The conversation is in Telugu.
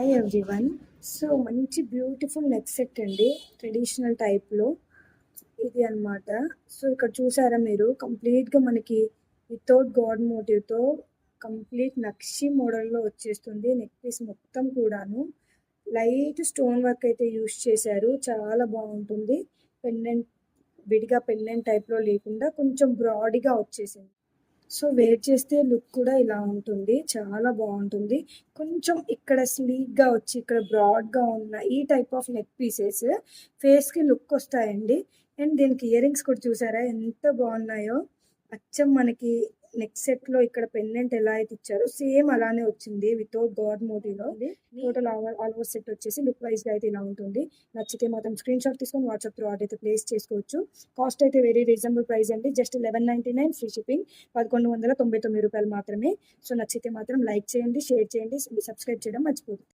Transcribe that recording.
Hi everyone. సో మంచి బ్యూటిఫుల్ నెక్ సెట్ అండి, ట్రెడిషనల్ టైప్లో ఇది అన్నమాట. సో ఇక్కడ చూసారా మీరు, కంప్లీట్గా మనకి వితౌట్ గాడ్ మోటివ్తో కంప్లీట్ నక్షి మోడల్లో వచ్చేస్తుంది. నెక్ పీస్ మొత్తం కూడాను లైట్ స్టోన్ వర్క్ అయితే యూస్ చేశారు, చాలా బాగుంటుంది. పెండెంట్ విడిగా పెండెంట్ టైప్లో లేకుండా కొంచెం బ్రాడ్గా వచ్చేసింది. సో వేర్ చేస్తే లుక్ కూడా ఇలా ఉంటుంది, చాలా బాగుంటుంది. కొంచెం ఇక్కడ స్లీక్గా వచ్చి ఇక్కడ బ్రాడ్గా ఉన్న ఈ టైప్ ఆఫ్ నెక్ పీసెస్ ఫేస్కి లుక్ వస్తాయండి. అండ్ దీనికి ఇయర్ రింగ్స్ కూడా చూసారా ఎంత బాగున్నాయో. అచ్చం మనకి నెక్ సెట్లో ఇక్కడ పెండెంట్ ఎలా అయితే ఇచ్చారో సేమ్ అలానే వచ్చింది వితౌట్ గాడ్ మోటివ్లో. టోటల్ ఆల్ ఓవర్ సెట్ వచ్చేసి లుక్ వైజ్గా అయితే ఇలా ఉంటుంది. నచ్చితే మాత్రం స్క్రీన్ షాట్ తీసుకొని వాట్సాప్ త్రూ ఆర్డర్ అయితే ప్లేస్ చేసుకోవచ్చు. కాస్ట్ అయితే వెరీ రీజనబుల్ ప్రైస్ అండి, జస్ట్ 1199 ఫ్రీ షిప్పింగ్, 1199 రూపాయలు మాత్రమే. సో నచ్చితే మాత్రం లైక్ చేయండి, షేర్ చేయండి, సబ్స్క్రైబ్ చేయడం మర్చిపోతుంది.